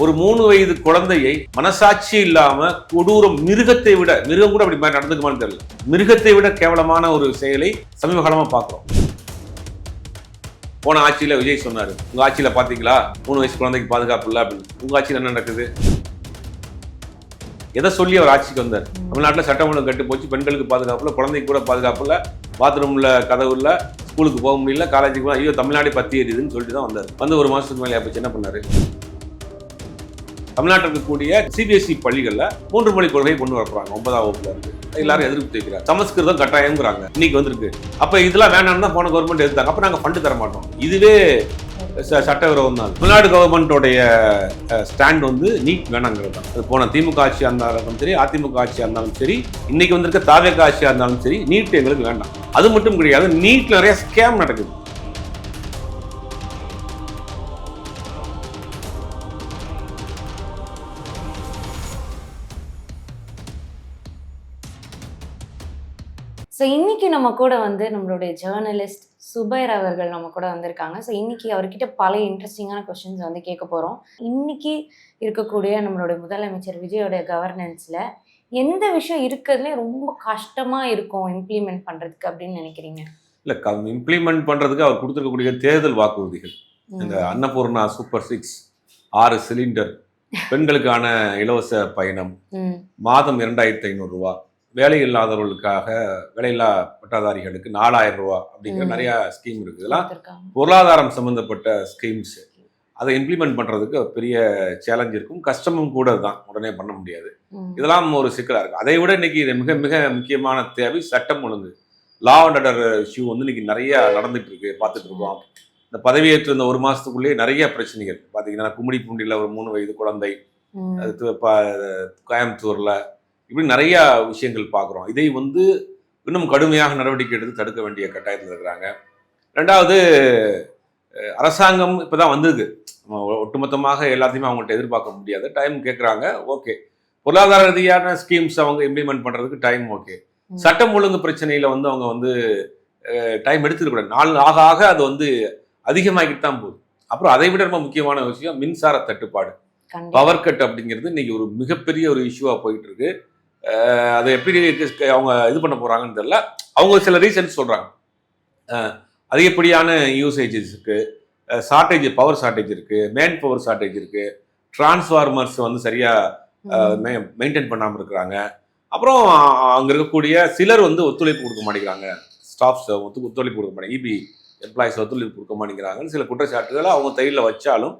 ஒரு 3 வயது குழந்தையை மனசாட்சி இல்லாம கொடூரம் மிருகம் கூட அப்படி மாதிரி நடந்துக்குமான்னு தெரியல. மிருகத்தை விட கேவலமான ஒரு செயலை சமீப காலமா பார்க்கிறோம். போன ஆட்சியில விஜய் சொன்னாரு, உங்க ஆட்சியில பாத்தீங்களா 3 வயசு குழந்தைக்கு பாதுகாப்பு இல்லை அப்படின்னு. உங்க ஆட்சியில் என்ன நடக்குது? எதை சொல்லி அவர் ஆட்சிக்கு வந்தார்? தமிழ்நாட்டில் சட்டம் ஒழுங்கு கட்டு போச்சு, பெண்களுக்கு பாதுகாப்பு இல்லை, குழந்தைக்கு கூட பாதுகாப்பு இல்லை, பாத்ரூம்ல கதவு இல்லை, ஸ்கூலுக்கு போக முடியல, காலேஜுக்கு போக ஐயோ தமிழ்நாடு பத்தி எரியுதுன்னு சொல்லிட்டு தான் வந்தார். வந்து ஒரு மாசத்துக்கு மேலே அப்போ என்ன பண்ணாரு? தமிழ்நாட்டில் இருக்கக்கூடிய சிபிஎஸ்இ பள்ளிகளில் 3 மொழி கொள்கை கொண்டு வரப்படுறாங்க 9ஆம் வகுப்புல இருந்து. எல்லாரும் எதிர்ப்பு தெரிவிக்கிறாங்க. சமஸ்கிருதம் கட்டாயம்ங்கிறாங்க. இன்னைக்கு வந்திருக்கு. அப்ப இதெல்லாம் வேணாம்னு தான் போன கவர்மெண்ட் எடுத்தாங்க. அப்ப நாங்க ஃபண்டு தர மாட்டோம். இதுவே சட்டவிரோதம் தான். தமிழ்நாடு கவர்மெண்டோடைய ஸ்டாண்ட் வந்து நீட் வேணாங்கிறது தான். அது போன திமுக ஆட்சியா இருந்தாலும் சரி, அதிமுக ஆட்சியா இருந்தாலும் சரி, இன்னைக்கு வந்திருக்க தாவேக ஆட்சியா இருந்தாலும் சரி, நீட் எங்களுக்கு வேண்டாம். அது மட்டும் கிடையாது, நீட்ல நிறைய ஸ்கேம் நடக்குது. ஸோ இன்னைக்கு நம்ம கூட வந்து நம்மளுடைய ஜேர்னலிஸ்ட் சுபைர் அவர்கள் நம்ம கூட வந்திருக்காங்க. ஸோ இன்னைக்கு அவர்கிட்ட பல இன்ட்ரெஸ்டிங்கான கொஸ்டின்ஸ் வந்து கேட்க போகிறோம். இன்னைக்கு இருக்கக்கூடிய நம்மளுடைய முதலமைச்சர் விஜயோடைய கவர்னன்ஸில் எந்த விஷயம் இருக்கிறதுலே ரொம்ப கஷ்டமாக இருக்கும் இம்ப்ளிமெண்ட் பண்ணுறதுக்கு அப்படின்னு நினைக்கிறீங்க? இல்லை, இம்ப்ளிமெண்ட் பண்ணுறதுக்கு அவர் கொடுத்துருக்கக்கூடிய தேர்தல் வாக்குறுதிகள், இந்த அன்னபூர்ணா சூப்பர் 6, 6 சிலிண்டர், பெண்களுக்கான இலவச பயணம், மாதம் 2500 ரூபா, வேலை இல்லாதவர்களுக்காக வேலையில்லா பட்டாதாரிகளுக்கு 4000 ரூபா அப்படிங்கிற நிறைய ஸ்கீம் இருக்கு. இதெல்லாம் பொருளாதாரம் சம்பந்தப்பட்ட ஸ்கீம்ஸ். அதை இம்ப்ளிமெண்ட் பண்றதுக்கு பெரிய சேலஞ்ச் இருக்கும், கஷ்டமும் கூட தான், உடனே பண்ண முடியாது. இதெல்லாம் ஒரு சிக்கலா இருக்கு. அதை விட இன்னைக்கு மிக மிக முக்கியமான தேவை சட்டம் ஒழுங்கு. லா அண்ட் ஆர்டர் இஷ்யூ வந்து இன்னைக்கு நிறைய நடந்துட்டு இருக்கு, பார்த்துட்டு இருக்கோம். இந்த பதவியேற்று இந்த ஒரு மாசத்துக்குள்ளேயே நிறைய பிரச்சனைகள் பார்த்தீங்கன்னா, கும்மிடிப்பூண்டியில் ஒரு 3 வயது குழந்தை, கோயம்புத்தூர்ல இப்படி நிறைய விஷயங்கள் பார்க்குறோம். இதை வந்து இன்னும் கடுமையாக நடவடிக்கை எடுத்து தடுக்க வேண்டிய கட்டாயத்தில் இருக்கிறாங்க. ரெண்டாவது, அரசாங்கம் இப்போதான் வந்திருக்கு. ஒட்டுமொத்தமாக எல்லாத்தையுமே அவங்கள்ட்ட எதிர்பார்க்க முடியாது. டைம் கேட்குறாங்க, ஓகே. பொருளாதார ரீதியான ஸ்கீம்ஸ் அவங்க இம்ப்ளிமெண்ட் பண்ணுறதுக்கு டைம் ஓகே. சட்டம் ஒழுங்கு பிரச்சனையில் வந்து அவங்க வந்து டைம் எடுத்துக்கூடாது. நாள் ஆக ஆக அது வந்து அதிகமாகிட்டு தான் போகுது. அப்புறம் அதை விட ரொம்ப முக்கியமான விஷயம் மின்சார தட்டுப்பாடு, பவர் கட் அப்படிங்கிறது இன்னைக்கு ஒரு மிகப்பெரிய ஒரு இஷ்யூவாக போயிட்டு இருக்கு. அதை எப்படி அவங்க இது பண்ண போறாங்கன்னு தெரியல. அவங்க சில ரீசன்ஸ் சொல்றாங்க. அதிகப்படியான யூசேஜஸ் இருக்கு, ஷார்டேஜ், பவர் ஷார்டேஜ் இருக்கு, மேன் பவர் ஷார்டேஜ் இருக்கு, டிரான்ஸ்ஃபார்மர்ஸ் வந்து சரியா மெயின்டைன் பண்ணாமல் இருக்கிறாங்க. அப்புறம் அங்கே இருக்கக்கூடிய சிலர் வந்து ஒத்துழைப்பு கொடுக்க மாட்டேங்கிறாங்க, ஸ்டாஃப்ஸ் ஒத்துழைப்பு கொடுக்க மாட்டேங்க, இபி எம்ப்ளாயிஸ் ஒத்துழைப்பு கொடுக்க மாட்டேங்கிறாங்கன்னு சில குற்றச்சாட்டுகளை அவங்க தையில வச்சாலும்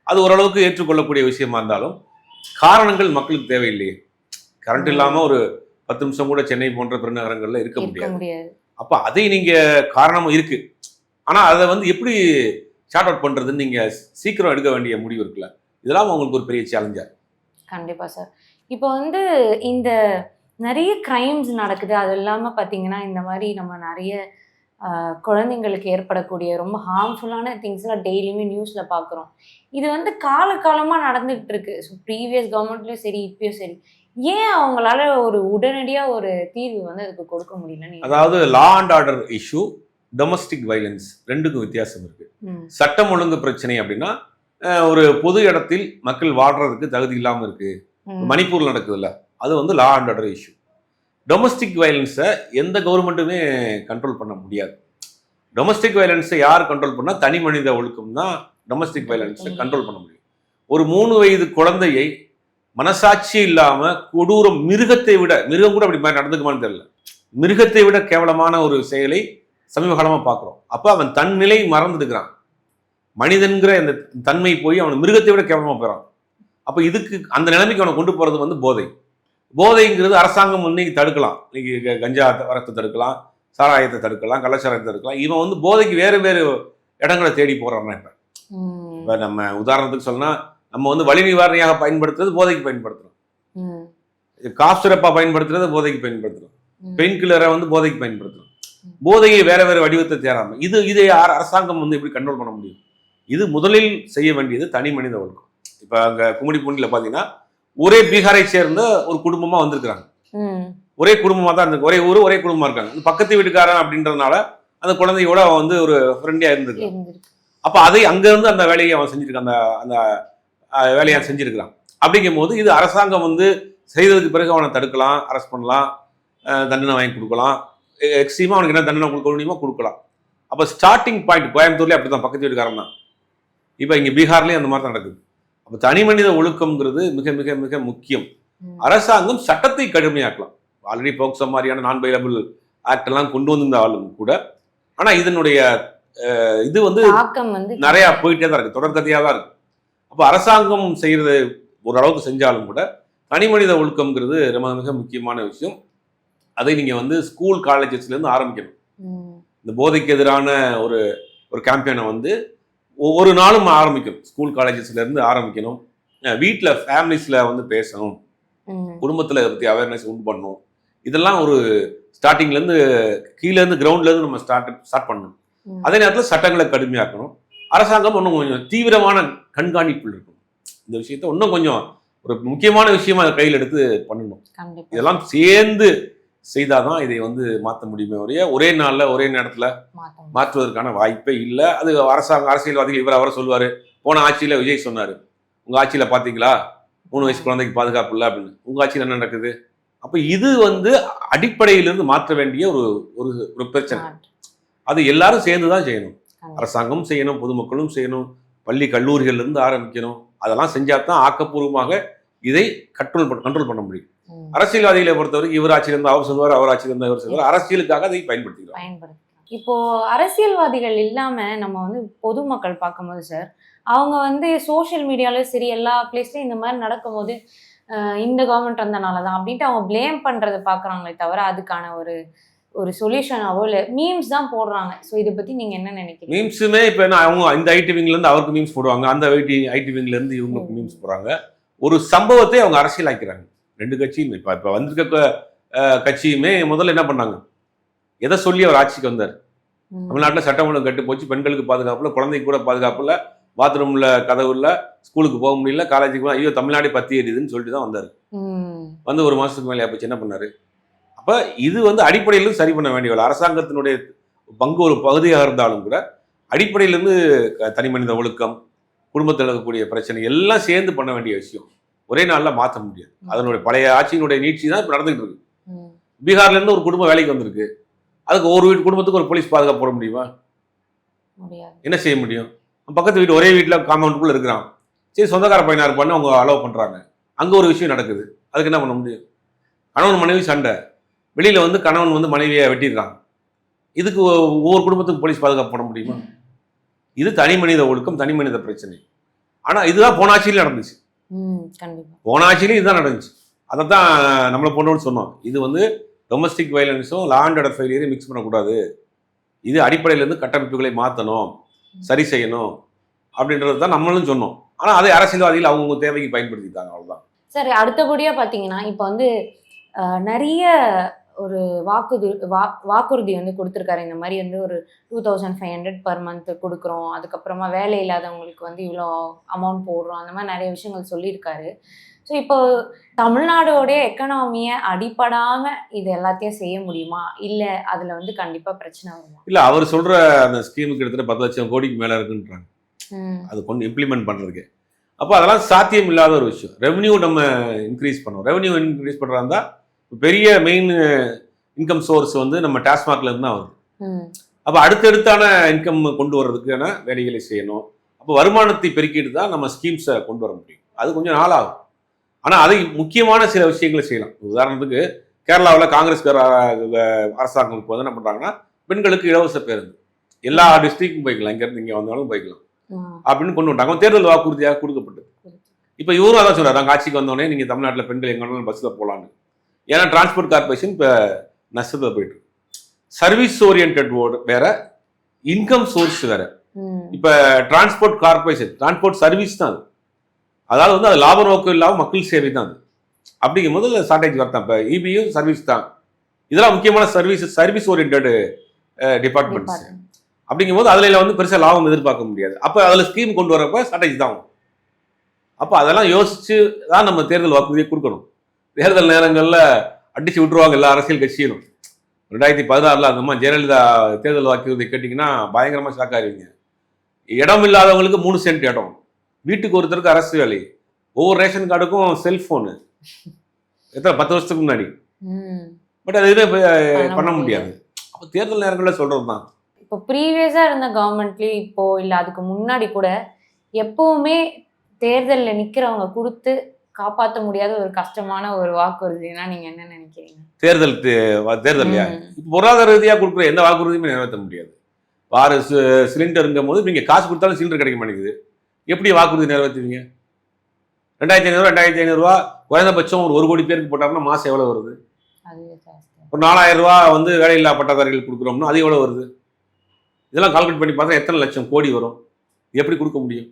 அது ஓரளவுக்கு ஏற்றுக்கொள்ளக்கூடிய விஷயமா இருந்தாலும் காரணங்கள் மக்களுக்கு தேவையில்லையே. கரண்ட் இல்லாம ஒரு 10 நிமிஷம் கூட சென்னை போன்ற பெருநகரங்கள்ல இருக்க முடியாது. அப்ப அதை நீங்க காரணமும் இருக்கு. ஆனா அதை வந்து எப்படி ஷார்ட் அவுட் பண்றதுன்னு நீங்க சீக்கிரம் எடுக்க வேண்டிய முடிவு இருக்குல்ல, இதெல்லாம் உங்களுக்கு ஒரு பெரிய சேலஞ்சா. கண்டிப்பா சார். இப்போ வந்து இந்த நிறைய கிரைம்ஸ் நடக்குது. அது இல்லாம பாத்தீங்கன்னா இந்த மாதிரி நம்ம நிறைய குழந்தைங்களுக்கு ஏற்படக்கூடிய ரொம்ப ஹார்ம்ஃபுல்லான திங்ஸ்லாம் டெய்லியுமே நியூஸில் பார்க்குறோம். இது வந்து காலகாலமாக நடந்துகிட்டு இருக்கு. ஸோ ப்ரீவியஸ் கவர்மெண்ட்லேயும் சரி, இப்பயும் சரி, ஏன் அவங்களால ஒரு உடனடியாக ஒரு தீர்வு வந்து அதுக்கு கொடுக்க முடியல? அதாவது லா and order issue, domestic violence ரெண்டுக்கும் வித்தியாசம் இருக்கு. சட்டம் ஒழுங்கு பிரச்சனை அப்படின்னா ஒரு பொது இடத்தில் மக்கள் வாழ்றதுக்கு தகுதி இல்லாமல் இருக்கு. மணிப்பூர்ல நடக்குதுல்ல, அது வந்து law and order issue. Domestic வயலன்ஸை எந்த கவர்மெண்ட்டுமே கண்ட்ரோல் பண்ண முடியாது. டொமஸ்டிக் வயலன்ஸை யார் கண்ட்ரோல் பண்ணால் தனி மனித ஒழுக்கம் தான் டொமஸ்டிக் வயலன்ஸை கண்ட்ரோல் பண்ண முடியும். ஒரு 3 வயது குழந்தையை மனசாட்சி இல்லாம கொடூரம் மிருகம் கூட அப்படி மாதிரி நடந்துக்குமான்னு தெரியல, மிருகத்தை விட கேவலமான ஒரு செயலை சமீப காலமா பார்க்குறோம். அப்போ அவன் தன் நிலை மறந்துடுக்கிறான். மனிதன்கிற அந்த தன்மை போய் அவன் மிருகத்தை விட கேவலமா போறான். அப்போ இதுக்கு அந்த நிலைமைக்கு அவனை கொண்டு போறது வந்து போதைங்கிறது அரசாங்கம் இன்னைக்கு தடுக்கலாம். இன்னைக்கு கஞ்சா வரத்தை தடுக்கலாம், சாராயத்தை தடுக்கலாம், கள்ளச்சாராயத்தை தடுக்கலாம். இவன் வந்து போதைக்கு வேறு வேறு இடங்களை தேடி போறான்னா இப்ப நம்ம உதாரணத்துக்கு சொன்னா, நம்ம வந்து வலி நிவாரணியாக பயன்படுத்துறது போதைக்கு பயன்படுத்துறோம், காஃப் சிரப்பா பயன்படுத்துறது போதைக்கு பயன்படுத்துறோம், பெயின் கில்லரை வந்து போதைக்கு பயன்படுத்துறோம். போதையை வேற வேற வடிவத்தை தேடாம இதை அரசாங்கம் வந்து எப்படி கண்ட்ரோல் பண்ண முடியும்? இது முதலில் செய்ய வேண்டியது தனி மனித ஒழுக்கம். இப்ப அங்க கும்மிடிப்பூண்டியில பாத்தீங்கன்னா ஒரே பீகாரை சேர்ந்த ஒரு குடும்பமா வந்திருக்கிறாங்க. ஒரே குடும்பமா தான் இருக்கு, ஒரே ஊரு, ஒரே குடும்பமா இருக்காங்க. பக்கத்து வீட்டுக்காரன் அப்படின்றதுனால அந்த குழந்தையோட அவன் வந்து ஒரு ஃப்ரெண்டியா இருந்திருக்கான். அப்ப அதை அங்க இருந்து அந்த வேலையை அவன் செஞ்சிருக்கான். அந்த வேலையா செஞ்சிருக்கிறான். அப்படிங்கும் போது இது அரசாங்கம் வந்து செய்ததுக்கு பிறகு அவனை தடுக்கலாம், அரெஸ்ட் பண்ணலாம், தண்டனை வாங்கி கொடுக்கலாம், எக்ஸ்ட்ரீமா அவனுக்கு என்ன தண்டனை கொடுக்க முடியுமோ கொடுக்கலாம். அப்போ ஸ்டார்டிங் பாயிண்ட் கோயம்புத்தூர்லேயே அப்படி தான், பக்கத்து வீட்டுக்காரன் தான். இப்போ இங்கே பீகார்லேயும் அந்த மாதிரி தான் நடக்குது. அப்போ தனி மனித ஒழுக்கம்ங்கிறது மிக மிக மிக முக்கியம். அரசாங்கம் சட்டத்தை கடுமையாக்கலாம். ஆல்ரெடி போக்சோ மாதிரியான நான் பைலபிள் ஆக்ட் எல்லாம் கொண்டு வந்திருந்தாலும் கூட, ஆனால் இதனுடைய இது வந்து நிறையா போயிட்டே தான் இருக்கு, தொடர்கதையாக தான் இருக்கு. அப்போ அரசாங்கம் செய்யறது ஓரளவுக்கு செஞ்சாலும் கூட தனி மனித ஒழுக்கம்ங்கிறது ரொம்ப மிக முக்கியமான விஷயம். அதை நீங்கள் வந்து ஸ்கூல் காலேஜஸ்லேருந்து ஆரம்பிக்கணும். இந்த போதைக்கு எதிரான ஒரு ஒரு கேம்பெயினை வந்து ஒவ்வொரு நாளும் ஆரம்பிக்கணும். ஸ்கூல் காலேஜஸ்லேருந்து ஆரம்பிக்கணும். வீட்டில் ஃபேமிலிஸில் வந்து பேசணும், குடும்பத்தில் பற்றி அவேர்னஸ் உண்டு பண்ணணும். இதெல்லாம் ஒரு ஸ்டார்டிங்லேருந்து கீழேருந்து கிரவுண்ட்லேருந்து நம்ம ஸ்டார்ட் பண்ணணும். அதே நேரத்தில் சட்டங்களை கடுமையாக்கணும். அரசாங்கம் இன்னும் கொஞ்சம் தீவிரமான கண்காணிப்பு இருக்கும். இந்த விஷயத்த இன்னும் கொஞ்சம் ஒரு முக்கியமான விஷயமா அதை கையில் எடுத்து பண்ணணும். இதெல்லாம் சேர்ந்து செய்தாதான் இதை வந்து மாற்ற முடியுமே ஒழிய ஒரே நாளில் ஒரே நேரத்தில் மாற்றுவதற்கான வாய்ப்பே இல்லை. அது அரசியல்வாதிகள் இவர் அவரை சொல்லுவார். போன ஆட்சியில் விஜய் சொன்னார், உங்கள் ஆட்சியில் பார்த்தீங்களா 3 வயசு குழந்தைக்கு பாதுகாப்பு இல்லை அப்படின்னு. உங்கள் ஆட்சியில் என்ன நடக்குது? அப்போ இது வந்து அடிப்படையிலிருந்து மாற்ற வேண்டிய ஒரு ஒரு பிரச்சனை. அது எல்லாரும் சேர்ந்து தான் செய்யணும். அரசாங்கம் செய்யணும், பொதுமக்களும் செய்யணும், பள்ளி கல்லூரிகள்லேருந்து ஆரம்பிக்கணும். அதெல்லாம் செஞ்சால் தான் ஆக்கப்பூர்வமாக இதை கண்ட்ரோல் பண்ண முடியும். அரசியல்வாதிகளை பொறுத்தவரைக்கும் இவர் ஆட்சியிலிருந்து அவர் சொல்வார், அவர் ஆட்சியிலிருந்து அவர் சொல்வார். அரசியலுக்காக அதை பயன்படுத்திக்கிறோம். இப்போ அரசியல்வாதிகள் இல்லாம நம்ம வந்து பொதுமக்கள் பார்க்கும்போது சார், அவங்க வந்து சோஷியல் மீடியாலும் சரி எல்லா பிளேஸ்லயும் இந்த மாதிரி நடக்கும்போது இந்த கவர்மெண்ட் வந்தனாலதான் அப்படின்ட்டு அவங்க பிளேம் பண்றதை பாக்குறாங்களே தவிர அதுக்கான ஒரு சொல்யூஷனாவோ இல்லை மீம்ஸ் தான் போடுறாங்க. ஸோ இதை பத்தி நீங்க என்ன நினைக்கிறீங்க? மீம்ஸுமே இப்போ என்ன, அவங்க இந்த ஐடி விங்ல இருந்து அவருக்கு மீம்ஸ் போடுவாங்க, அந்த ஐடி விங்ல இருந்து இவங்களுக்கு மீம்ஸ் போடுறாங்க. ஒரு சம்பவத்தை அவங்க அரசியலாக்கிறாங்க. 2 கட்சியும் இப்போ வந்திருக்க கட்சியுமே முதல்ல என்ன பண்ணாங்க, எதை சொல்லி அவர் ஆட்சிக்கு வந்தார்? தமிழ்நாட்டில் சட்டம் ஒழுங்கு கட்டு போச்சு, பெண்களுக்கு பாதுகாப்புல, குழந்தைக்கு கூட பாதுகாப்புல, பாத்ரூம்ல கதவு இல்லை, ஸ்கூலுக்கு போக முடியல, காலேஜுக்கு ஐயோ தமிழ்நாடு பத்தி எரியுதுன்னு சொல்லிட்டு தான் வந்தார். வந்து 1 மாசத்துக்கு மேலே போச்சு. என்ன பண்ணாரு? அப்ப இது வந்து அடிப்படையிலிருந்து சரி பண்ண வேண்டிய அரசாங்கத்தினுடைய பங்கு ஒரு பகுதியாக இருந்தாலும் கூட அடிப்படையிலிருந்து தனி மனித ஒழுக்கம், குடும்பத்தில் இருக்கக்கூடிய பிரச்சனை எல்லாம் சேர்ந்து பண்ண வேண்டிய விஷயம். ஒரே நாளில் மாற்ற முடியாது. அதனுடைய பழைய ஆட்சியினுடைய நீட்சி தான் இப்போ நடந்துகிட்டு இருக்கு. பீகார்ல இருந்து ஒரு குடும்பம் வேலைக்கு வந்திருக்கு, அதுக்கு ஒரு குடும்பத்துக்கு ஒரு போலீஸ் பாதுகாப்பு போட முடியுமா? என்ன செய்ய முடியும்? பக்கத்து வீட்டு ஒரே வீட்டில் காம்பவுண்டுக்குள்ள இருக்கிறான், சரி சொந்தக்கார பையனா இருப்பான்னு அவங்க அலோவ் பண்றாங்க. அங்கே ஒரு விஷயம் நடக்குது, அதுக்கு என்ன பண்ண முடியும்? கணவன் மனைவி சண்டை, வெளியில வந்து கணவன் வந்து மனைவியை வெட்டிடுறாங்க, இதுக்கு ஒவ்வொரு குடும்பத்துக்கு போலீஸ் பாதுகாப்பு போட முடியுமா? இது தனி மனித ஒழுக்கம், தனி மனித பிரச்சனை. ஆனா இதுதான் போன ஆட்சியில நடந்துச்சு. போன ஆட்சியிலும் இதுதான் நடந்துச்சு. அதைத்தான் நம்மளை போனோம்னு சொன்னோம். இது வந்து டொமஸ்டிக் வயலன்ஸும் லா அண்ட் ஆர்டர் ஃபெயிலியரையும் மிக்ஸ் பண்ணக்கூடாது. இது அடிப்படையிலேருந்து கட்டமைப்புகளை மாற்றணும், சரி செய்யணும் அப்படின்றது தான் நம்மளும் சொன்னோம். ஆனால் அதை அரசியல்வாதிகள் அவங்கவுங்க தேவைக்கு பயன்படுத்திட்டாங்க, அவ்வளோதான். சரி, அடுத்தபடியாக பார்த்தீங்கன்னா இப்போ வந்து நிறைய ஒரு வாக்குறுதி வந்து கொடுத்துருக்காரு. இந்த மாதிரி வந்து ஒரு 2500 per month கொடுக்குறோம், அதுக்கப்புறமா வேலை இல்லாதவங்களுக்கு வந்து இவ்வளோ அமௌண்ட் போடுறோம், அந்த மாதிரி நிறைய விஷயங்கள் சொல்லியிருக்காரு. ஸோ இப்போ தமிழ்நாடோடைய எக்கனாமியை அடிப்படாமல் இது எல்லாத்தையும் செய்ய முடியுமா, இல்லை அதில் வந்து கண்டிப்பாக பிரச்சனை வருமா? இல்லை, அவர் சொல்கிற அந்த ஸ்கீமுக்கு கிட்டத்தட்ட 10 லட்சம் கோடிக்கு மேலே இருக்குன்றாங்க அது கொண்டு இம்ப்ளிமெண்ட் பண்ணுறதுக்கு. அப்போ அதெல்லாம் சாத்தியம் இல்லாத ஒரு விஷயம். ரெவன்யூ நம்ம இன்க்ரீஸ் பண்ணோம். ரெவன்யூ இன்க்ரீஸ் பண்ணுறாந்தா பெரிய மெயின் இன்கம் சோர்ஸ் வந்து நம்ம டாஸ்மாக்ல இருந்து தான் வருது. அப்போ அடுத்தடுத்தான இன்கம் கொண்டு வர்றதுக்கான வேலைகளை செய்யணும். அப்போ வருமானத்தை பெருக்கிட்டு தான் நம்ம ஸ்கீம்ஸை கொண்டு வர முடியும். அது கொஞ்சம் நாள் ஆகும். ஆனால் அதை முக்கியமான சில விஷயங்களை செய்யலாம். உதாரணத்துக்கு கேரளாவில் காங்கிரஸ் அரசாங்கம் இப்போ வந்து என்ன பண்ணுறாங்கன்னா, பெண்களுக்கு இலவச பேருந்து எல்லா டிஸ்ட்ரிக்டும் போய்க்கலாம், இங்கேருந்து இங்கே வந்தாலும் போய்க்கலாம் அப்படின்னு கொண்டு வந்தாங்க. தேர்தல் வாக்குறுதியாக கொடுக்கப்பட்டது. இப்போ இவரும் அதான் சொல்கிறார், நாங்கள் ஆட்சிக்கு வந்தோடனே நீங்கள் தமிழ்நாட்டில் பெண்கள் எங்கே வேணாலும் பஸ்ஸில் போகலான்னு. ஏன்னா டிரான்ஸ்போர்ட் கார்பரேஷன் இப்போ நஷ்டத்தில் போயிட்டு இருக்கு. சர்வீஸ் ஓரியன்ட் வேற, இன்கம் சோர்ஸ் வேற. இப்போ டிரான்ஸ்போர்ட் கார்பரேஷன் டிரான்ஸ்போர்ட் சர்வீஸ் தான் அது. அதாவது வந்து அது லாப நோக்கம் இல்லாமல் மக்கள் சேவை தான் அது. அப்படிங்கும் போது ஷார்டேஜ் வரத்தான். இப்போ இபியும் சர்வீஸ் தான். இதெல்லாம் முக்கியமான சர்வீஸ் ஓரியன்ட் டிபார்ட்மெண்ட்ஸ். அப்படிங்கும் போது அதில் வந்து பெருசாக லாபம் எதிர்பார்க்க முடியாது. அப்போ அதில் ஸ்கீம் கொண்டு வரப்போ ஷார்டேஜ் தான் ஆகும். அப்போ அதெல்லாம் யோசிச்சு தான் நம்ம தேர்தல் வாக்குறுதியை கொடுக்கணும். தேர்தல் நேரங்களில் அடிச்சு விட்டுருவாங்க எல்லா அரசியல் கட்சியிலும். 2016 அந்த மாதிரி ஜெயலலிதா தேர்தல் வாக்குறுதி கேட்டிங்கன்னா பயங்கரமாக ஷாக் ஆகிருவீங்க. இடம் இல்லாதவங்களுக்கு 3 சென்ட் இடம், வீட்டுக்கு ஒருத்தருக்கு அரசு வேலை, ஒவ்வொரு ரேஷன் கார்டுக்கும் செல்ஃபோனு, எத்தனை 10 வருஷத்துக்கு முன்னாடி. பட் அது எதுவுமே பண்ண முடியாது. அப்போ தேர்தல் நேரங்களில் சொல்கிறது தான். இப்போ ப்ரீவியஸாக இருந்த கவர்மெண்ட்லேயும் இப்போ இல்லை அதுக்கு முன்னாடி கூட எப்போவுமே தேர்தலில் நிற்கிறவங்க கொடுத்து காப்பாற்ற முடியாத ஒரு கஷ்டமான ஒரு வாக்குறுதினா நீங்கள் என்ன நினைக்கிறீங்க? தேர்தல்லையா இப்போ பொருளாதார ரீதியாக கொடுக்குற எந்த வாக்குறுதியுமே நிறைவேற்ற முடியாது. 6 சிலிண்டருங்கும் போது நீங்கள் காசு கொடுத்தாலும் சிலிண்டர் கிடைக்க மாட்டேங்குது. எப்படி வாக்குறுதி நிறைவேற்றுவீங்க? 2500 2500 குறைந்தபட்சம் ஒரு கோடி பேருக்கு போட்டாங்கன்னா மாதம் எவ்வளோ வருது? ஒரு 4000 ரூபா வந்து வேலையில்லா பட்டதாரிகள் கொடுக்குறோம்னா அது எவ்வளோ வருது? இதெல்லாம் கால்குலேட் பண்ணி பார்த்தா எத்தனை லட்சம் கோடி வரும்? எப்படி கொடுக்க முடியும்?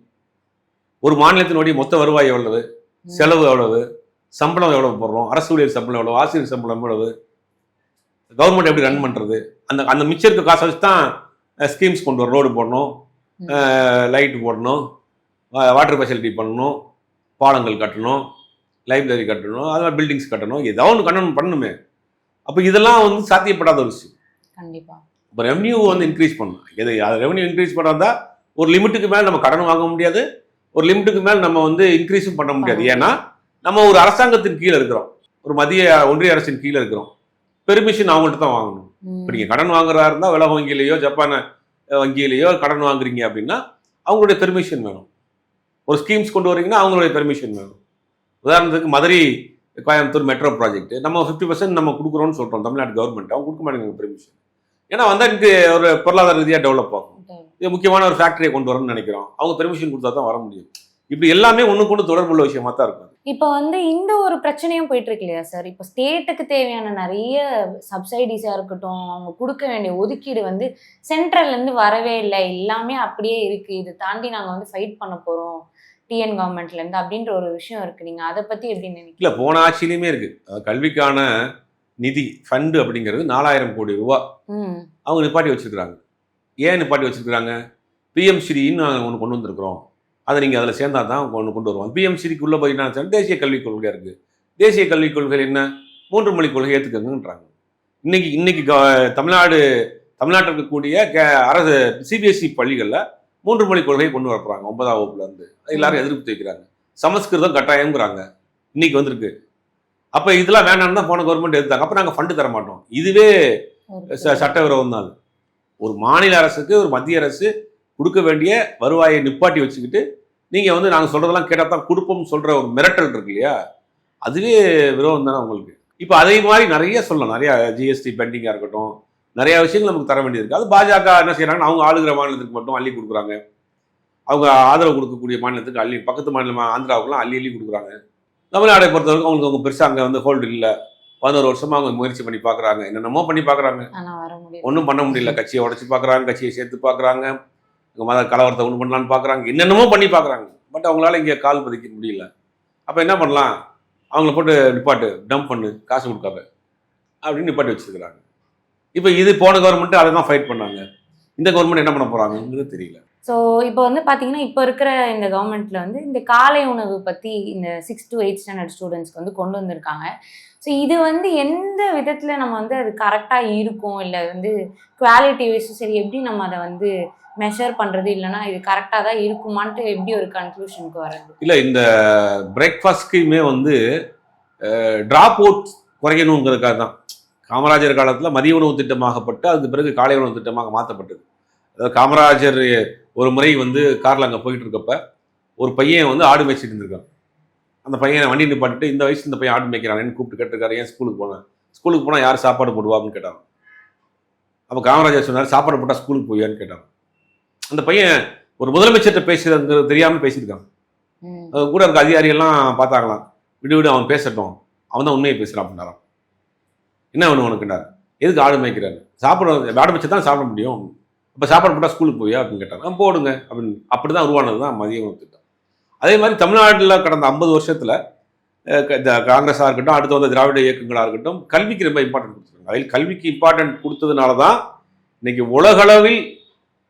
ஒரு மாநிலத்தினுடைய மொத்த வருவாய் எவ்வளவு, செலவு எவ்வளவு, சம்பளம் எவ்வளவு போடுறோம், அரசு ஊழியர் சம்பளம் எவ்வளவு, ஆசிரியர் சம்பளம் எவ்வளவு, கவர்மெண்ட் எப்படி ரன் பண்ணுறது, அந்த மிச்சம் இருக்க காசை வச்சு தான் ஸ்கீம்ஸ் கொண்டு வரும். ரோடு போடணும், லைட் போடணும், வாட்டர் ஃபெசிலிட்டி பண்ணணும், பாலங்கள் கட்டணும், லைப்ரரி கட்டணும், அது மாதிரி பில்டிங்ஸ் கட்டணும், ஏதாவது ஒன்று பண்ணணுமே. அப்போ இதெல்லாம் வந்து சாத்தியப்படாத ஒரு விஷயம். கண்டிப்பாக இப்போ ரெவன்யூ வந்து இன்க்ரீஸ் பண்ணணும். ரெவன்யூ இன்க்ரீஸ் பண்ணாதா ஒரு லிமிட்டுக்கு மேலே நம்ம கடன் வாங்க முடியாது, ஒரு லிமிட்டுக்கு மேலே நம்ம வந்து இன்க்ரீஸும் பண்ண முடியாது. ஏன்னா நம்ம ஒரு அரசாங்கத்தின் கீழே இருக்கிறோம், ஒரு மத்திய ஒன்றிய அரசின் கீழே இருக்கிறோம். பெர்மிஷன் அவங்கள்ட்ட தான் வாங்கணும். இப்போ நீங்கள் கடன் வாங்குறதா இருந்தால் உலக வங்கியிலையோ ஜப்பான் வங்கியிலையோ கடன் வாங்குறீங்க அப்படின்னா அவங்களுடைய பெர்மிஷன் வேணும். ஒரு ஸ்கீம்ஸ் கொண்டு வரீங்கன்னா அவங்களுடைய பெர்மிஷன் வேணும். உதாரணத்துக்கு மதுரை கோயம்புத்தூர் மெட்ரோ ப்ராஜெக்ட் நம்ம 50% நம்ம கொடுக்குறோம்னு சொல்கிறோம் தமிழ்நாடு கவர்மெண்ட். அவங்க கொடுக்க மாட்டேங்க பெர்மிஷன். ஏன்னா வந்தால் எனக்கு ஒரு பொருளாதார ரீதியாக டெவலப் ஆகும், இது முக்கியமான ஒரு ஃபேக்டரியை கொண்டு வரணும்னு நினைக்கிறோம், அவங்க பெர்மிஷன் கொடுத்தா தான் வர முடியும். இப்படி எல்லாமே ஒன்றுக்கு ஒன்று தொடர்புள்ள விஷயமா தான் இருக்கும். இப்போ வந்து இந்த ஒரு பிரச்சனையும் போயிட்டு இருக்கு இல்லையா சார்? இப்போ ஸ்டேட்டுக்கு தேவையான நிறைய சப்சிடிஸாக இருக்கட்டும், அவங்க கொடுக்க வேண்டிய ஒதுக்கீடு வந்து சென்ட்ரல்லேருந்து வரவே இல்லை, எல்லாமே அப்படியே இருக்குது. இதை தாண்டி நாங்கள் வந்து ஃபைட் பண்ண போகிறோம் டிஎன் கவர்மெண்ட்லேருந்து அப்படின்ற ஒரு விஷயம் இருக்குது. நீங்கள் அதை பற்றி எப்படி நினைக்கிறீங்க? இல்லை, போன ஆட்சியிலையுமே இருக்குது. கல்விக்கான நிதி ஃபண்டு அப்படிங்கிறது 4000 கோடி ரூபா அவங்க நிப்பாட்டி வச்சுருக்குறாங்க. ஏன் நிப்பாட்டி வச்சுருக்குறாங்க? பிஎம்ஸ்ரீன்னு நாங்கள் ஒன்று கொண்டு வந்திருக்கிறோம், அதை நீங்கள் அதில் சேர்ந்தா தான் ஒன்று கொண்டு வருவோம். பிஎம்ஸ்ரீக்குள்ளே போய் என்ன தேசிய கல்விக் கொள்கையாக இருக்குது. தேசிய கல்விக் கொள்கை என்ன? 3 மொழி கொள்கை ஏற்றுக்கங்கன்றாங்க. இன்னைக்கு தமிழ்நாட்டில் இருக்கக்கூடிய அரசு சிபிஎஸ்இ பள்ளிகளில் 3 மொழி கொள்கையை கொண்டு வரப்படுறாங்க 9ஆம் வகுப்புலேருந்து. எல்லாரும் எதிர்ப்பு தெரிவிக்கிறாங்க. சமஸ்கிருதம் கட்டாயம்ங்கிறாங்க, இன்னைக்கு வந்திருக்கு. அப்போ இதெல்லாம் வேணாம்னு தான் போன கவர்மெண்ட் எடுத்தாங்க. அப்போ நாங்கள் ஃபண்டு தர மாட்டோம். இதுவே சட்டவிரோதம் தான். ஒரு மாநில அரசுக்கு ஒரு மத்திய அரசு கொடுக்க வேண்டிய வருவாயை நிப்பாட்டி வச்சுக்கிட்டு நீங்கள் வந்து நாங்கள் சொல்கிறதெல்லாம் கேட்டால் தான் கொடுப்போம்னு சொல்கிற ஒரு மிரட்டல் இருக்கு இல்லையா, அதுவே விரோதம் தானே உங்களுக்கு. இப்போ அதே மாதிரி நிறைய சொல்லலாம், நிறையா ஜிஎஸ்டி பெண்டிங்காக இருக்கட்டும், நிறையா விஷயங்கள் நமக்கு தர வேண்டியது இருக்குது. அது பாஜக என்ன செய்கிறாங்கன்னா அவங்க ஆளுகிற மாநிலத்துக்கு மட்டும் அள்ளி கொடுக்குறாங்க, அவங்க ஆதரவு கொடுக்கக்கூடிய மாநிலத்துக்கு அள்ளி, பக்கத்து மாநிலம் ஆந்திராவுக்குலாம் அள்ளி கொடுக்குறாங்க. தமிழ்நாடை பொறுத்தவரைக்கும் அவங்களுக்கு அவங்க பெருசாக அங்கே வந்து ஹோல்டு இல்லை. 11 வருஷமாக அவங்க முயற்சி பண்ணி பார்க்குறாங்க, என்னென்னமோ பண்ணி பார்க்குறாங்க, ஒன்றும் பண்ண முடியல. கட்சியை உடச்சி பார்க்குறாங்க, கட்சியை சேர்த்து பார்க்குறாங்க, இங்கே மத கலவரத்தை ஒன்று பண்ணலான்னு பார்க்குறாங்க, என்னென்னமோ பண்ணி பார்க்குறாங்க. பட் அவங்களால இங்கே கால் பதிக்க முடியல. அப்போ என்ன பண்ணலாம்? அவங்கள போட்டு நிப்பாட்டு, டம்ப் பண்ணு, காசு கொடுக்காத அப்படின்னு நிப்பாட்டி வச்சுருக்கிறாங்க. இப்போ இது போன கவர்மெண்ட்டு அதை தான் ஃபைட் பண்ணாங்க. இந்த கவர்மெண்ட் என்ன பண்ண போகிறாங்கன்னு தெரியல. ஸோ இப்போ வந்து பார்த்தீங்கன்னா இப்போ இருக்கிற இந்த கவர்மெண்ட்டில் வந்து இந்த காலை உணவு பற்றி இந்த 6 to 8 ஸ்டாண்டர்ட் ஸ்டூடெண்ட்ஸ்க்கு வந்து கொண்டு வந்திருக்காங்க. ஸோ இது வந்து எந்த விதத்தில் நம்ம வந்து அது கரெக்டாக இருக்கும், இல்லை வந்து குவாலிட்டி வைஸும் சரி எப்படி நம்ம அதை வந்து மெஷர் பண்ணுறது, இல்லைனா இது கரெக்டாக தான் இருக்குமான்ட்டு எப்படி ஒரு கன்க்ளூஷனுக்கு வர்றது? இல்லை, இந்த பிரேக்ஃபாஸ்ட்க்குமே வந்து ட்ராப் அவுட் குறையணுங்கிறதுக்காக தான் காமராஜர் காலத்தில் மதிய உணவு திட்டமாகப்பட்டு அதுக்கு பிறகு காலை உணவு திட்டமாக மாற்றப்பட்டது. அதாவது காமராஜர் ஒரு முறை வந்து காரில் அங்கே போயிட்டு இருக்கப்ப ஒரு பையன் வந்து ஆடு மேய்ச்சிட்டு இருந்திருக்கான். அந்த பையனை வண்டி நிப்பாட்டிட்டு, இந்த வயசு இந்த பையன் ஆடு மேய்க்கிறான்னு கூப்பிட்டு கேட்டிருக்காரு, ஏன் ஸ்கூலுக்கு போனால் யார் சாப்பாடு போடுவான்னு கேட்டாங்க. அப்போ காமராஜர் சொன்னார், சாப்பாடு போட்டால் ஸ்கூலுக்கு போயான்னு கேட்டாங்க. அந்த பையன் ஒரு முதலமைச்சர்கிட்ட பேசுறதுங்கிறது தெரியாமல் பேசியிருக்கான். கூட இருக்க அதிகாரியெல்லாம் பார்த்தாங்களாம், விடு அவன் பேசட்டும், அவன் தான் உண்மையை பேசுகிறான் அப்படின்னாராம். என்ன வேணும் உனக்குண்டார்? எதுக்கு ஆடு மேய்க்கிறாரு? ஆடு மேய்ச்சி தான் சாப்பிட முடியும், இப்போ சாப்பாடு போட்டால் ஸ்கூலுக்கு போயா அப்படின்னு கேட்டாங்க. போடுங்க அப்படின்னு. அப்படி தான் உருவானது தான் மதிய உணவு திட்டம். அதே மாதிரி தமிழ்நாட்டில் கடந்த 50 வருஷத்தில் இந்த காங்கிரஸாக இருக்கட்டும், அடுத்து வந்து திராவிட இயக்கங்களாக இருக்கட்டும், கல்விக்கு ரொம்ப இம்பார்ட்டன்ட் கொடுத்துருக்காங்க. அதில் கல்விக்கு இம்பார்ட்டன்ட் கொடுத்ததுனால தான் இன்னைக்கு உலகளவில்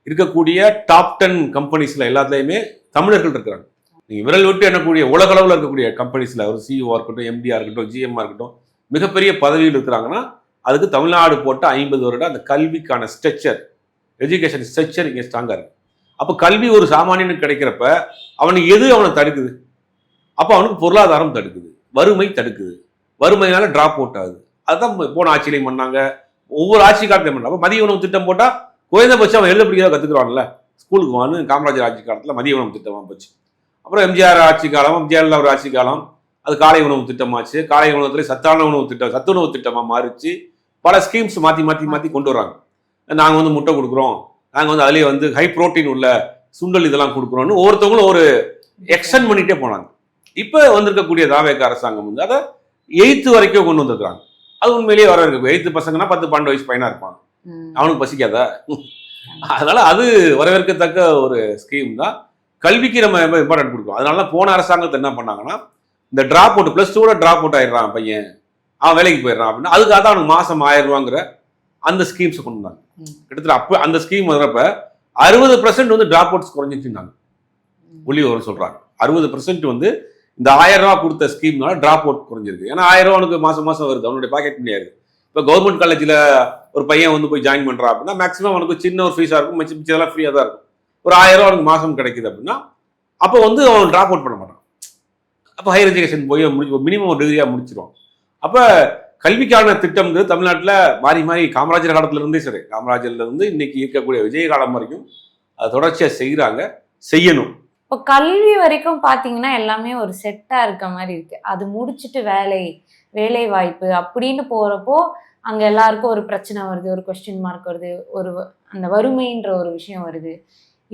இருக்கக்கூடிய டாப் 10 கம்பெனிஸில் எல்லாத்துலேயுமே தமிழர்கள் இருக்கிறாங்க. நீங்கள் விரல் விட்டு எண்ணக்கூடிய உலகளவில் இருக்கக்கூடிய கம்பெனிஸில் ஒரு சிஇஓவாக இருக்கட்டும், எம்டியாக இருக்கட்டும், ஜிஎம்மாக இருக்கட்டும், மிகப்பெரிய பதவியில் இருக்கிறாங்கன்னா அதுக்கு தமிழ்நாடு போட்ட 50 வருட அந்த கல்விக்கான ஸ்ட்ரக்சர், எஜுகேஷன் ஸ்ட்ரக்சர் இங்கே ஸ்ட்ராங்காக இருக்குது. அப்போ கல்வி ஒரு சாமானியனுக்கு கிடைக்கிறப்ப அவனுக்கு எது அவனை தடுக்குது? அப்போ அவனுக்கு பொருளாதாரம் தடுக்குது, வறுமை தடுக்குது, வறுமையினால டிராப் அவுட் ஆகுது. அதுதான் போன ஆட்சியிலையும் பண்ணாங்க, ஒவ்வொரு ஆட்சி காலத்தையும் பண்ணாங்க. அப்போ மதிய உணவு திட்டம் போட்டால் குறைந்தபட்சம் அவன் எழுத பிடிக்கிறத கற்றுக்குறான்ல. ஸ்கூலுக்கு வான்னு காமராஜர் ஆட்சி காலத்தில் மதிய உணவு திட்டமாக போச்சு. அப்புறம் எம்ஜிஆர் ஆட்சி காலம், ஜெயலலிதா ஒரு ஆட்சி காலம், அது காலை உணவு திட்டமாச்சு. காலை உணவத்துல சத்தான உணவு திட்டம், சத்துணவு திட்டமாக மாறிச்சு. பல ஸ்கீம்ஸ் மாற்றி மாற்றி மாற்றி கொண்டு வராங்க. நாங்கள் வந்து முட்டை கொடுக்குறோம், நாங்கள் வந்து அதுலேயே வந்து ஹை ப்ரோட்டீன் உள்ள சுண்டல் இதெல்லாம் கொடுக்குறோன்னு ஒவ்வொருத்தவங்களும் ஒரு எக்ஸ்டெண்ட் பண்ணிகிட்டே போனாங்க. இப்போ வந்திருக்கக்கூடிய தாவேக அரசாங்கம் வந்து அதை 8th வரைக்கும் கொண்டு வந்திருக்கிறாங்க. அது உண்மையிலேயே வர இருக்கு. 8th பசங்கன்னா 10-12 வயசு பையனாக இருப்பாங்க, அவனுக்கு பசிக்காதா? அதனால அது வரவேற்கத்தக்க ஒரு ஸ்கீம் தான். கல்விக்கு நம்ம இம்பார்ட்டன்ட் கொடுக்கும். அதனால போன அரசாங்கத்தை என்ன பண்ணாங்கன்னா, இந்த டிராப் அவுட் +2 டிராப் அவுட் ஆயிடுறான் பையன், அவன் வேலைக்கு போயிடுறான் அப்படின்னா அதுக்காக தான் அவனுக்கு மாதம் 1000 ரூபாங்கிற அந்த ஸ்கீம்ஸை கொண்டு வந்தாங்க. கிட்டத்தட்ட அப்போ அந்த ஸ்கீம் வர்றப்ப 60% வந்து டிராப் அவுட்ஸ் குறைஞ்சிச்சுன்னாங்க. புள்ளி ஒரு சொல்றாங்க 60% வந்து இந்த 1000 ரூபா கொடுத்த ஸ்கீம்னால டிராப் அவுட் குறைஞ்சிருக்கு. ஏன்னா 1000 ரூபா அவனுக்கு மாசம் மாசம் வருது, அவனுடைய பாக்கெட் முடியாது. இப்போ கவர்மெண்ட் காலேஜில் ஒரு பையன் வந்து போய் ஜாயின் பண்ணுறான் அப்படின்னா மேக்ஸிமம் அவனுக்கு சின்ன ஒரு ஃபீஸாக இருக்கும், மிச்சதெல்லாம் ஃப்ரீயாக தான் இருக்கும். ஒரு 1000 ரூபா அவனுக்கு மாதம் கிடைக்குது அப்படின்னா அப்போ வந்து அவன் டிராப் அவுட் பண்ண மாட்டான். அப்போ ஹையர் எஜுகேஷன் போய் மினிமம் ஒரு டிகிரியாக முடிச்சிருவான். அப்போ கல்விக்கான திட்டம்ங்கிறது தமிழ்நாட்டில் மாறி மாறி காமராஜர் காலத்திலிருந்தே சரி, காமராஜர்லேருந்து இன்னைக்கு இருக்கக்கூடிய விஜய காலம் வரைக்கும் அதை தொடர்ச்சியாக செய்கிறாங்க, செய்யணும். இப்போ கல்வி வரைக்கும் பார்த்தீங்கன்னா எல்லாமே ஒரு செட்டாக இருக்க மாதிரி இருக்கு. அது முடிச்சுட்டு வேலை வாய்ப்பு அப்படின்னு போகிறப்போ அங்கே எல்லாருக்கும் ஒரு பிரச்சனை வருது, ஒரு கொஸ்டின் மார்க் வருது, ஒரு அந்த வறுமைன்ற ஒரு விஷயம் வருது.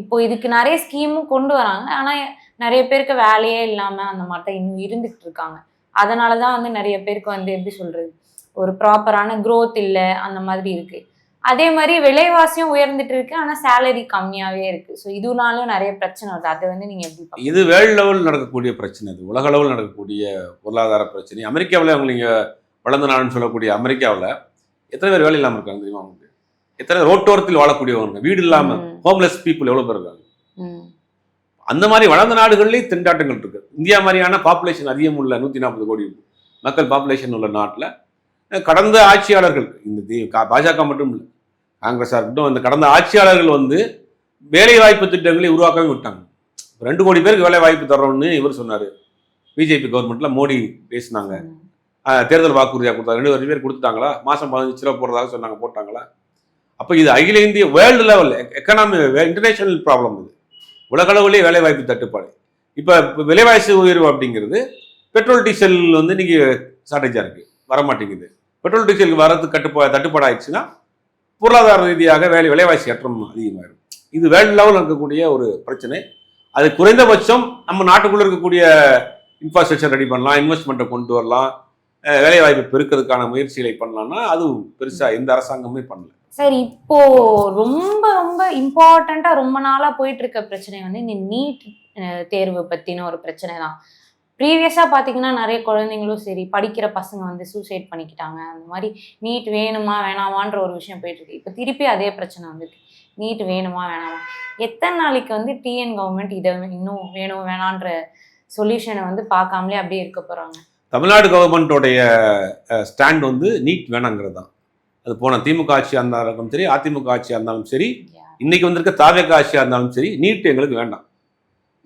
இப்போ இதுக்கு நிறைய ஸ்கீமும் கொண்டு வராங்க, ஆனால் நிறைய பேருக்கு வேலையே இல்லாமல் அந்த மாதிரி தான் இன்னும் இருந்துகிட்டு இருக்காங்க. அதனால தான் வந்து நிறைய பேருக்கு வந்து எப்படி சொல்கிறது, ஒரு ப்ராப்பரான க்ரோத் இல்லை, அந்த மாதிரி இருக்குது. அதே மாதிரி விலைவாசியும் உயர்ந்துட்டு இருக்கு, ஆனால் சேலரி கம்மியாகவே இருக்குது. ஸோ இதுனாலும் நிறைய பிரச்சனை வருது. அதை வந்து நீங்கள் எப்படி? இது வேர்ல்டு லெவல் நடக்கக்கூடிய பிரச்சனை, இது உலக அளவில் நடக்கக்கூடிய பொருளாதார பிரச்சனை. அமெரிக்காவில் அவங்க நீங்கள் வளர்ந்த நாடுன்னு சொல்லக்கூடிய அமெரிக்காவில் எத்தனை பேர் வேலை இல்லாமல் இருக்காங்க தெரியுமா? அவங்களுக்கு எத்தனை ரோட்டோரத்தில் வாழக்கூடியவங்க, வீடு இல்லாமல் ஹோம்லெஸ் பீப்புள் எவ்வளோ பேர் இருக்காங்க. அந்த மாதிரி வளர்ந்த நாடுகள்லேயே திண்டாட்டங்கள் இருக்கு. இந்தியா மாதிரியான பாப்புலேஷன் அதிகம் உள்ள 140 கோடி மக்கள் பாப்புலேஷன் உள்ள நாட்டில் கடந்த ஆட்சியாளர்கள், இந்த பாஜக மட்டும் இல்லை, காங்கிரஸாக இருக்கட்டும், அந்த கடந்த ஆட்சியாளர்கள் வந்து வேலை வாய்ப்பு திட்டங்களை உருவாக்கவே விட்டாங்க. 2 கோடி பேருக்கு வேலை வாய்ப்பு தர்றோம்னு இவர் சொன்னார். பிஜேபி கவர்மெண்ட்ல மோடி பேசினாங்க, தேர்தல் வாக்குறுதியாக கொடுத்தாங்க. 2 பேர் கொடுத்துட்டாங்களா? மாதம் 15 ரூபா போடுறதாக சொன்னாங்க, போட்டாங்களா? அப்போ இது அகில இந்திய world level economy international problem. இது உலகளவுலேயே வேலை வாய்ப்பு தட்டுப்பாடு. இப்போ விலைவாசி உயர்வு அப்படிங்கிறது பெட்ரோல் டீசல் வந்து இன்னைக்கு ஷார்டேஜாக இருக்குது, வரமாட்டேங்குது. பெட்ரோல் டீசலுக்கு வரது தட்டுப்பாடு ஆயிடுச்சுன்னா பொருளாதார ரீதியாக விலைவாசி ஏற்றம் அதிகமாகிடும். இது வேர்ல்டு லெவலில் இருக்கக்கூடிய ஒரு பிரச்சனை. அது குறைந்தபட்சம் நம்ம நாட்டுக்குள்ளே இருக்கக்கூடிய இன்ஃப்ராஸ்ட்ரக்சர் ரெடி பண்ணலாம், இன்வெஸ்ட்மெண்ட்டை கொண்டு வரலாம், வேலைவாய்ப்பு பெருக்கிறதுக்கான முயற்சிகளை பண்ணலாம்னா அது பெருசாக எந்த அரசாங்கமே பண்ணல. சார், இப்போ ரொம்ப ரொம்ப இம்பார்ட்டண்டா ரொம்ப நாளா போயிட்டு இருக்க பிரச்சனை வந்து இந்த நீட் தேர்வு பத்தின ஒரு பிரச்சனை தான். ப்ரீவியஸா பாத்தீங்கன்னா நிறைய குழந்தைங்களும் சரி, படிக்கிற பசங்க வந்து சூசைட் பண்ணிக்கிட்டாங்க. அந்த மாதிரி நீட் வேணுமா வேணாமான்ற ஒரு விஷயம் போயிட்டு இருக்கு. இப்போ திருப்பி அதே பிரச்சனை வந்துருக்கு, நீட் வேணுமா வேணாமா. எத்தனை நாளைக்கு வந்து டிஎன் கவர்மெண்ட் இதை இன்னும் வேணும் வேணான்ற சொல்யூஷனை வந்து பார்க்காமலே அப்படியே இருக்க போறாங்க? தமிழ்நாடு கவர்மெண்டோடைய ஸ்டாண்ட் வந்து நீட் வேணாங்கிறது தான். அது போன திமுக ஆட்சியாக இருந்தாலும் சரி, அதிமுக ஆட்சியாக இருந்தாலும் சரி, இன்னைக்கு வந்திருக்க தாவேக ஆட்சியாக இருந்தாலும் சரி, நீட் எங்களுக்கு வேண்டாம்.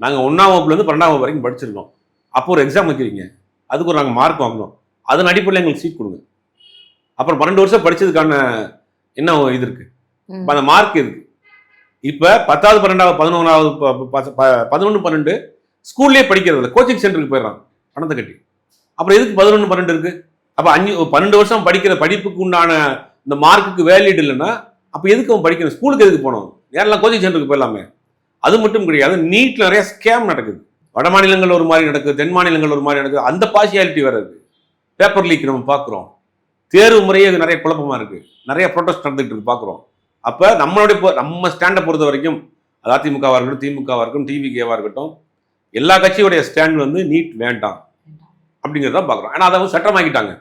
நாங்கள் 1ஆம் வகுப்புலேருந்து 12ஆம் வகுப்பு வரைக்கும் படிச்சிருக்கோம். அப்போ ஒரு எக்ஸாம் வைக்கிறீங்க, அதுக்கு ஒரு நாங்கள் மார்க் வாங்கணும், அதன் அடிப்படையில் எங்களுக்கு சீட் கொடுங்க. அப்புறம் 12 வருஷம் படித்ததுக்கான என்ன இது இருக்குது, அந்த மார்க் இருக்குது. இப்போ 10வது 12வது 11வது 11 12 ஸ்கூல்லேயே படிக்கிறது இல்லை, கோச்சிங் சென்டருக்கு போயிடுறாங்க பணத்தை கட்டி. அப்புறம் எதுக்கு 11 12 இருக்குது? அப்போ 12 வருஷம் படிக்கிற படிப்புக்கு உண்டான இந்த மார்க்குக்கு வேலிட் இல்லைன்னா அப்போ எதுக்கு அவன் படிக்கணும்? ஸ்கூலுக்கு எதுக்கு போகணும்? யாரெல்லாம் கோச்சிங் சென்டருக்கு போயிடலாமே. அது மட்டும் கிடையாது, நீட்டில் நிறைய ஸ்கேம் நடக்குது. வட மாநிலங்கள் ஒரு மாதிரி நடக்குது, தென் மாநிலங்கள் ஒரு மாதிரி நடக்குது. அந்த பார்சியாலிட்டி வேறு இருக்குது. பேப்பர் லீக் நம்ம பார்க்குறோம், தேர்வு முறையே நிறைய குழப்பமாக இருக்குது, நிறைய ப்ரொடெஸ்ட் நடந்துகிட்டு இருக்கு பார்க்குறோம். அப்போ நம்ம ஸ்டாண்டை பொறுத்த வரைக்கும், அது அதிமுகவாக இருக்கட்டும், திமுகவாக இருக்கட்டும், டிவிகேவாக இருக்கட்டும், எல்லா கட்சியோடைய ஸ்டாண்ட் வந்து நீட் வேண்டாம் அப்படிங்கிறத பார்க்குறோம். ஆனால் அதை வந்து சட்டமாக்கிட்டாங்க.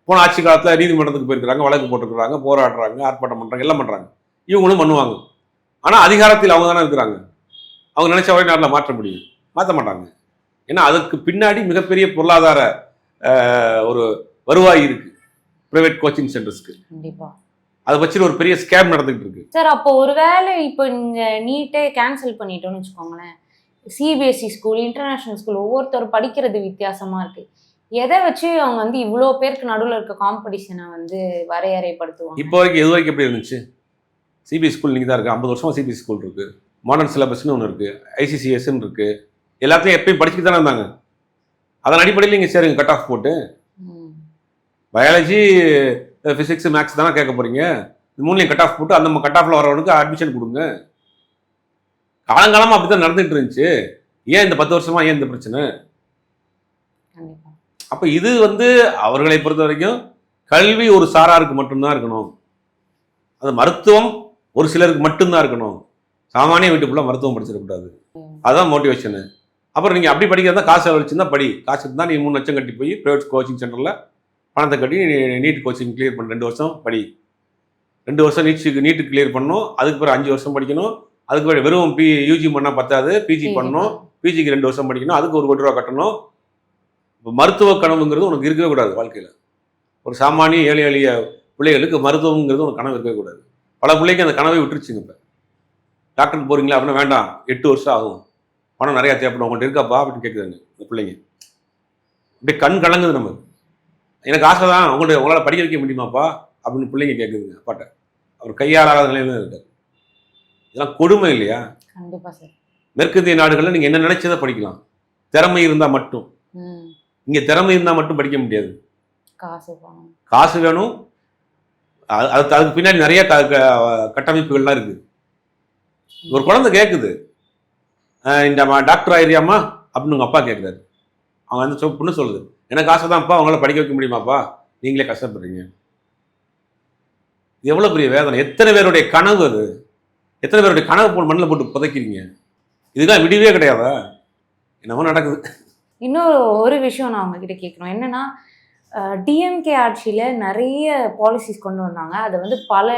போன ஆட்சி காலத்தில் நீதிமன்றத்துக்கு போயிருக்கிறாங்க, வழக்கு போட்டுருக்குறாங்க, போராடுறாங்க, ஆர்ப்பாட்டம் பண்ணுறாங்க, எல்லாம் பண்ணுறாங்க. இவங்களும் பண்ணுவாங்க. ஆனால் அதிகாரத்தில் அவங்க தானே இருக்கிறாங்க. அவங்க நினைச்ச ஒரே நாட்டில் மாற்ற முடியும், மாற்ற மாட்டாங்க. ஏன்னா அதுக்கு பின்னாடி மிகப்பெரிய பொருளாதார ஒரு வருவாய் இருக்கு பிரைவேட் கோச்சிங் சென்டர்ஸ்க்கு. அதை வச்சுட்டு ஒரு பெரிய ஸ்கேம் நடந்துகிட்டு இருக்கு. சார் அப்போ ஒருவேளை இப்போ நீங்க நீட்டே கேன்சல் பண்ணிட்டோம்னு வச்சுக்கோங்களேன், சிபிஎஸ்சி ஸ்கூல், இன்டர்நேஷனல் ஸ்கூல் ஒவ்வொருத்தரும் படிக்கிறது வித்தியாசமா இருக்கு. எதை வச்சு அவங்க வந்து இவ்வளோ பேருக்கு நடுவில் இருக்க காம்படிஷனை வந்து வரையறைப்படுத்துவாங்க? இப்போ வரைக்கும் எது வரைக்கும் எப்படி இருந்துச்சு? சிபிஎஸ் ஸ்கூல் நீங்கள் தான் இருக்குது, 50 வருஷமா சிபிஎஸ் ஸ்கூல் இருக்குது, மாடர்ன் சிலபஸ்னு ஒன்று இருக்குது, ஐசிசிஎஸ்ன்னு இருக்குது, எல்லாத்தையும் எப்பயும் படிச்சுட்டு தானே இருந்தாங்க. அதன் அடிப்படையில் நீங்கள் சேருங்க கட் ஆஃப் போட்டு. பயாலஜி, ஃபிசிக்ஸ், மேக்ஸ் தானே கேட்க போகிறீங்க, இது மூணுலையும் கட் ஆஃப் போட்டு அந்த கட் ஆஃபில் வரவனுக்கு அட்மிஷன் கொடுங்க. காலங்காலமாக அப்படி தான் நடந்துகிட்டு இருந்துச்சு. ஏன் இந்த 10 வருஷமா ஏன் இந்த பிரச்சனை? அப்போ இது வந்து அவர்களை பொறுத்த வரைக்கும் கல்வி ஒரு சாராருக்கு மட்டும்தான் இருக்கணும், அது மருத்துவம் ஒரு சிலருக்கு மட்டும்தான் இருக்கணும், சாமானிய வீட்டு ஃபுல்லாக மருத்துவம் படிச்சிடக்கூடாது. அதுதான் மோட்டிவேஷனு. அப்புறம் நீங்கள் அப்படி படிக்கிறதா காசு வச்சுருந்தா படி, காசு இருந்தால் நீங்கள் 3 லட்சம் கட்டி போய் ப்ரைவேட் கோச்சிங் சென்டரில் பணத்தை கட்டி நீட் கோச்சிங் கிளியர் பண்ண 2 வருஷம் படி. 2 வருஷம் நீட்டு கிளியர் பண்ணணும், அதுக்கு பிறகு 5 வருஷம் படிக்கணும், அதுக்கு பிறகு வெறும் யூஜி பண்ணால் பத்தாது, பிஜி பண்ணணும், பிஜிக்கு 2 வருஷம் படிக்கணும், அதுக்கு 1 கோடி ரூபா கட்டணும். இப்போ மருத்துவ கனவுங்கிறது உனக்கு இருக்கவே கூடாது வாழ்க்கையில். ஒரு சாமானிய ஏழை எளிய பிள்ளைகளுக்கு மருத்துவங்கிறது உனக்கு கனவு இருக்கவே கூடாது. பல பிள்ளைக்கு அந்த கனவை விட்டுருச்சுங்க. இப்போ டாக்டருக்கு போகிறீங்களா அப்படின்னா வேண்டாம், 8 வருஷம் ஆகும், பணம் நிறையா தேவைப்படும், உங்கள்கிட்ட இருக்காப்பா அப்படின்னு கேட்குறாங்க இந்த பிள்ளைங்க. அப்படியே கண் கலங்குது நமக்கு. எனக்கு ஆசை தான், உங்களால் படிக்க வைக்க முடியுமாப்பா அப்படின்னு பிள்ளைங்க கேட்குதுங்க அப்பாட்ட. அவர் கையாளாத நிலையில இருக்கார். இதெல்லாம் கொடுமை இல்லையா? கண்டிப்பா சார். மேற்கத்திய நாடுகளில் நீங்கள் என்ன நினைச்சதை படிக்கலாம், திறமை இருந்தால் மட்டும். இங்கே திறமை இருந்தால் மட்டும் படிக்க முடியாது, காசு வேணும். அதுக்கு பின்னாடி நிறைய கட்டமைப்புகள்லாம் இருக்குது. ஒரு குழந்தை கேட்குது, இந்த டாக்டர் ஆயிரியாமா அப்படின்னு உங்கள் அப்பா கேட்குறாரு. அவங்க வந்து பொண்ணு சொல்லுது, எனக்கு ஆசை தான்ப்பா, அவங்களால படிக்க வைக்க முடியுமாப்பா, நீங்களே கஷ்டப்படுறீங்க. எவ்வளோ பெரிய வேதனை, எத்தனை பேருடைய கனவு அது, எத்தனை பேருடைய கனவு மண்ணில் போட்டு புதைக்கிறீங்க. இதுதான் விடிவே கிடையாதா? என்னமோ நடக்குது. இன்னொரு ஒரு விஷயம் நான் உங்ககிட்ட கேட்கணும், என்னன்னா டிஎம்கே ஆட்சியில் நிறைய பாலிசிஸ் கொண்டு வந்தாங்க. அதை வந்து பல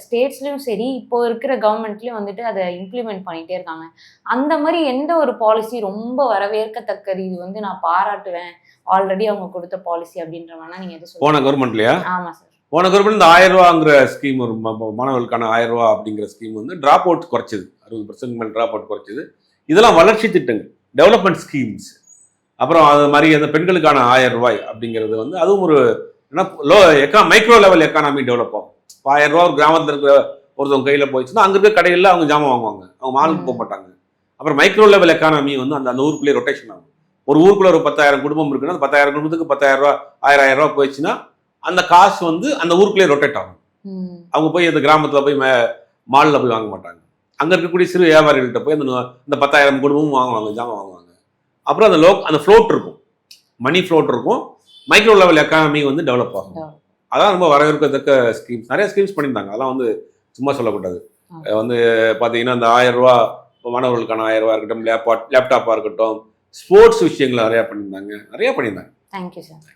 ஸ்டேட்ஸ்லையும் சரி, இப்போ இருக்கிற கவர்மெண்ட்லேயும் வந்துட்டு அதை இம்ப்ளிமெண்ட் பண்ணிகிட்டே இருக்காங்க. அந்த மாதிரி எந்த ஒரு பாலிசி ரொம்ப வரவேற்கத்தக்கது, இது வந்து நான் பாராட்டுவேன், ஆல்ரெடி அவங்க கொடுத்த பாலிசி அப்படின்ற மாதிரி நீங்கள் எது சொல்லுங்கள்? போன கவர்மெண்ட்லையா? ஆமாம் சார். போன கவர்மெண்ட் இந்த 1000 ரூபாங்கிற ஸ்கீம், ஒரு மாணவர்களுக்கான 1000 ரூபா அப்படிங்கிற ஸ்கீம் வந்து டிராப் அவுட் குறைச்சிது, 60% மேலே டிராப் அவுட் குறைச்சிது. இதெல்லாம் வளர்ச்சி திட்டங்கள், டெவலப்மெண்ட் ஸ்கீம்ஸ். அப்புறம் அது மாதிரி அந்த பெண்களுக்கான 1000 ரூபாய் அப்படிங்கிறது வந்து அதுவும் ஒரு என்ன மைக்ரோ லெவல் எக்கானமி டெவலப் ஆகும். இப்போ 1000 ரூபா ஒரு கிராமத்தில் இருக்கிற ஒருத்தவங்க கையில் போயிடுச்சுன்னா அங்கே இருக்க கடையில் அவங்க ஜாமான் வாங்குவாங்க, அவங்க மாலுக்கு போக மாட்டாங்க. அப்புறம் மைக்ரோ லெவல் எக்கானமி வந்து அந்த ஊருக்குள்ளே ரொட்டேஷன் ஆகும். ஒரு ஊருக்குள்ள ஒரு 10,000 குடும்பம் இருக்குன்னா அந்த 10,000 குடும்பத்துக்கு 10,000 ரூபா 1000 ரூபா போயிடுச்சுன்னா அந்த காசு வந்து அந்த ஊருக்குள்ளே ரொட்டேட் ஆகும். அவங்க போய் அந்த கிராமத்தில் போய் மாலில் போய் வாங்க மாட்டாங்க, அங்கே இருக்கக்கூடிய சிறு வியாபாரிகள்கிட்ட போய் அந்த 10,000 குடும்பமும் வாங்குவாங்க, ஜாமான் வாங்குவாங்க. அப்புறம் அந்த ஃப்ளோட் இருக்கும், மணி ஃப்ளோட் இருக்கும், மைக்ரோ லெவல் எக்கானமி வந்து டெவலப் ஆகும். அதான் ரொம்ப வரவேற்கத்தக்க ஸ்கீம்ஸ். நிறைய ஸ்கீம்ஸ் பண்ணியிருந்தாங்க, அதெல்லாம் வந்து சும்மா சொல்லக்கூடாது. வந்து பார்த்தீங்கன்னா அந்த 1000 ரூபா மாணவர்களுக்கான 1000 ரூபா இருக்கட்டும், லேப்டாப்பாக இருக்கட்டும், ஸ்போர்ட்ஸ் விஷயங்கள் நிறையா பண்ணியிருந்தாங்க. Thank you sir.